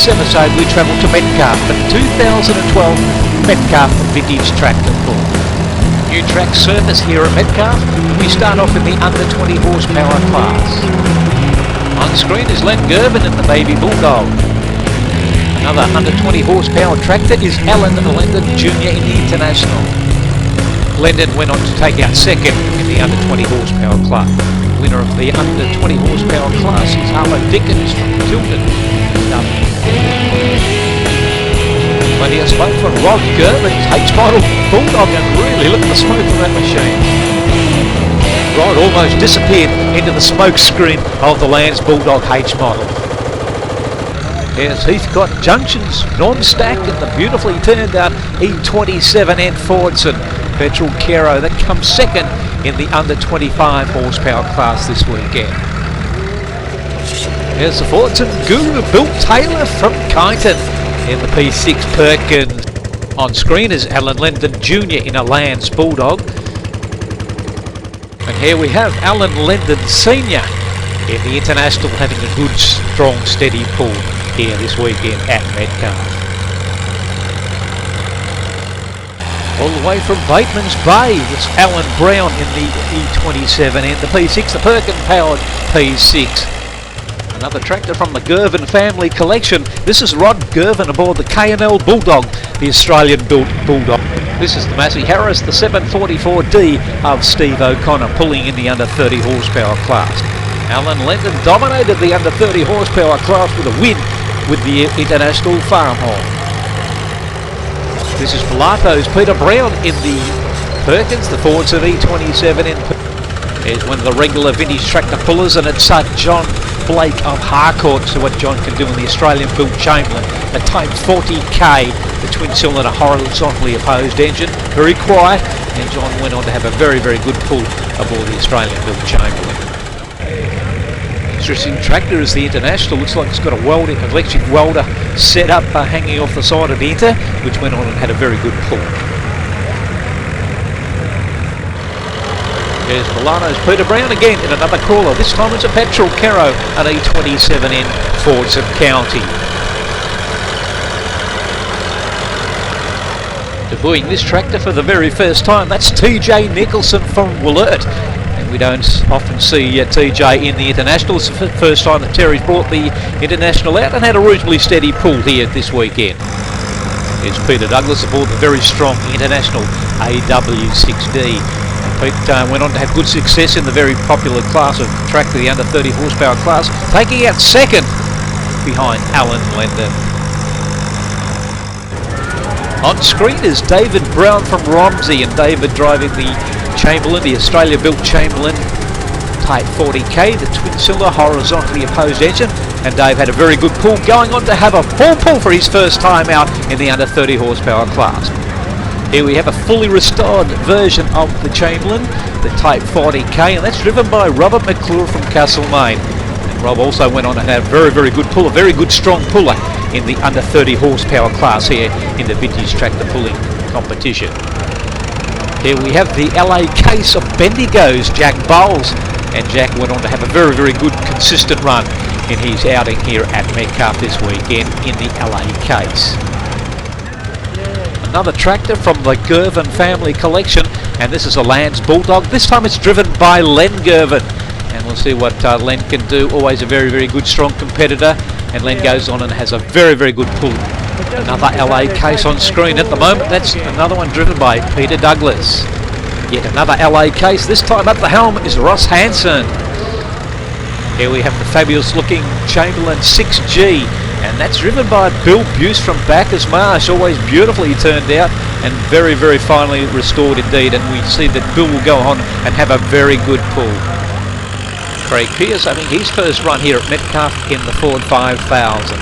this episode we travel to Metcalfe, the 2012 Metcalfe Vintage Tractor Pull. New track surface here at Metcalfe. We start off in the under 20 horsepower class. On screen is Len Gerben in the Baby Bulldog. Another under 20 horsepower tractor is Alan Lendon Jr. in the International. Lendon went on to take out second in the under 20 horsepower class. Winner of the under 20 horsepower class is Harlow Dickens from Tilton. Plenty of smoke from Rod Gerben's H-model Bulldog, and really look at the smoke from that machine. Rod almost disappeared into the smoke screen of the Lance Bulldog H-model. Here's Heathcote Junction's non-stacked in the beautifully turned out E27N Fordson petrol Kero that comes second in the under 25 horsepower class this weekend. Here's the Fordson Guru Bill Taylor from Kyneton in the P6 Perkins. On screen is Alan Lendon Jr. in a Lance Bulldog. And here we have Alan Lendon Sr. in the International, having a good, strong, steady pull here this weekend at Metcalfe. All the way from Bateman's Bay, it's Alan Brown in the E27 and the P6, the Perkin powered P6. Another tractor from the Gerben family collection. This is Rod Gerben aboard the K&L Bulldog, the Australian built Bulldog. This is the Massey Harris, the 744D of Steve O'Connor, pulling in the under 30 horsepower class. Alan Lendon dominated the under 30 horsepower class with a win with the International Farmhall. This is Pilato's Peter Brown in the Perkins, the Fordson E27 in Perkins. Here's one of the regular vintage tractor pullers, and it's John Blake of Harcourt. So what John can do in the Australian built Chamberlain, the Type 40K, the twin cylinder horizontally opposed engine, very quiet, and John went on to have a very, very good pull aboard the Australian built Chamberlain. Interesting tractor is the International. Looks like it's got a electric welder set up hanging off the side of the Inter, which went on and had a very good pull. There's Milano's Peter Brown again in another crawler. This time it's a petrol Kero, an E27N Fordson County. Debuting this tractor for the very first time, that's TJ Nicholson from Wollert. We don't often see TJ in the International. It's the first time that Terry's brought the International out and had a reasonably steady pull here this weekend. Here's Peter Douglas aboard the very strong International AW6D. Pete went on to have good success in the very popular class of tractor, the under 30 horsepower class, taking out second behind Alan Lendon. On screen is David Brown from Romsey, and David driving the Chamberlain, the Australia-built Chamberlain Type 40K, the twin-cylinder horizontally opposed engine, and Dave had a very good pull, going on to have a full pull for his first time out in the under 30 horsepower class. Here we have a fully restored version of the Chamberlain, the Type 40K, and that's driven by Robert McClure from Castlemaine. And Rob also went on to have a very, very good pull, a very good strong puller in the under 30 horsepower class here in the vintage tractor pulling competition. Here we have the LA case of Bendigo's Jack Bowles, and Jack went on to have a very, very good consistent run in his outing here at Metcalfe this weekend in the LA case. Another tractor from the Gerben family collection, and this is a Lance Bulldog. This time it's driven by Len Gerben, and we'll see what Len can do. Always a very, very good strong competitor, and Len goes on and has a very, very good pull. Another LA case on screen at the moment. That's another one driven by Peter Douglas. Yet another LA case. This time at the helm is Ross Hanson. Here we have the fabulous looking Chamberlain 6G, and that's driven by Bill Buse from Bacchus Marsh. Always beautifully turned out and very, very finely restored indeed, and we see that Bill will go on and have a very good pull. Craig Pearce having his first run here at Metcalfe in the Ford 5000.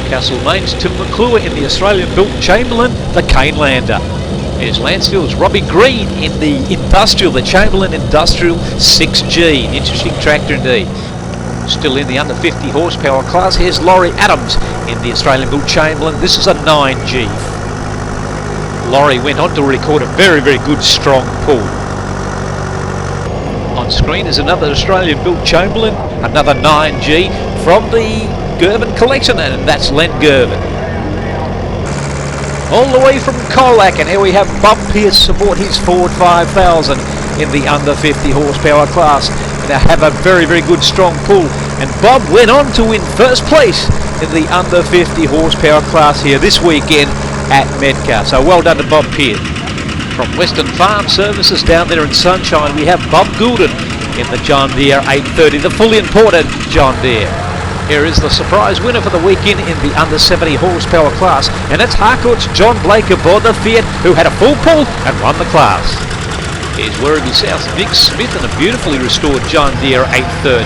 Castlemaine's Tim McClure in the Australian-built Chamberlain, the Canelander. Here's Lancefield's Robbie Green in the Industrial, the Chamberlain Industrial 6G. An interesting tractor indeed. Still in the under 50 horsepower class, here's Laurie Adams in the Australian-built Chamberlain. This is a 9G. Laurie went on to record a very, very good strong pull. On screen is another Australian-built Chamberlain, another 9G from the collection, and that's Len Gervin. All the way from Colac, and here we have Bob Pearce aboard his Ford 5000 in the under 50 horsepower class. They have a very, very good strong pull, and Bob went on to win first place in the under 50 horsepower class here this weekend at Metcalfe. So well done to Bob Pearce. From Western Farm Services down there in Sunshine, we have Bob Goulden in the John Deere 830, the fully imported John Deere. Here is the surprise winner for the weekend in the under 70 horsepower class, and it's Harcourt's John Blake aboard the Fiat, who had a full pull and won the class. Here's Werribee South's Vic Smith in a beautifully restored John Deere 830.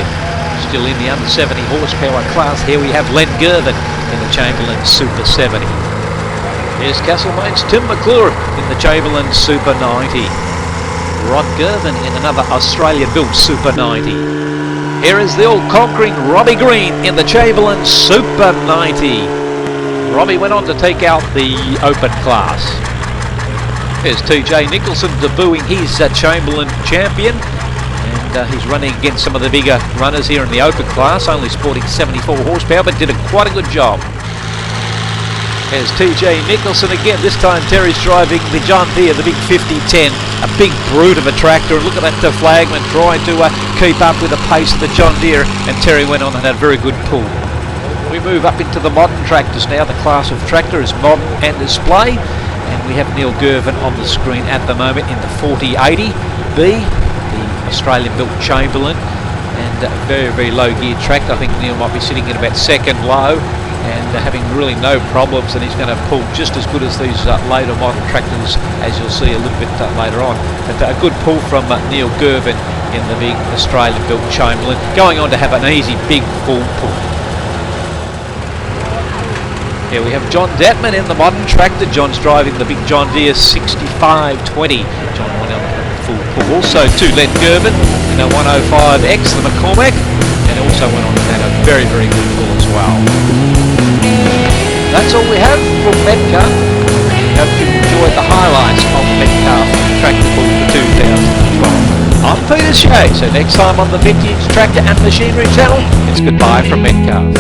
Still in the under 70 horsepower class, here we have Len Gervin in the Chamberlain Super 70. Here's Castlemaine's Tim McClure in the Chamberlain Super 90. Rod Gervin in another Australia-built Super 90. Here is the all-conquering Robbie Green in the Chamberlain Super 90. Robbie went on to take out the open class. Here's TJ Nicholson debuting his Chamberlain champion, and he's running against some of the bigger runners here in the open class, only sporting 74 horsepower, but did quite a good job. Here's TJ Nicholson again. This time Terry's driving the John Deere, the big 5010, a big brute of a tractor. And look at that deflagment trying to keep up with the pace of the John Deere, and Terry went on and had a very good pull. We move up into the modern tractors now. The class of tractor is modern and display, and we have Neil Gervin on the screen at the moment in the 4080B, the Australian-built Chamberlain, and a very, very low gear tractor. I think Neil might be sitting at about second low, and having really no problems, and he's going to pull just as good as these later modern tractors, as you'll see a little bit later on. But a good pull from Neil Gervin in the big Australian-built Chamberlain, going on to have an easy big full pull. Here we have John Datman in the modern tractor. John's driving the big John Deere 6520. John went on to have a full pull. Also to Len Gervin in a 105X, the McCormack, and also went on to have a very, very good pull as well. That's all we have from Metcalfe. We hope you enjoyed the highlights of Metcalfe Tractor Pull for 2012. I'm Peter Shea, so next time on the Vintage Tractor and Machinery channel, it's goodbye from Metcalfe.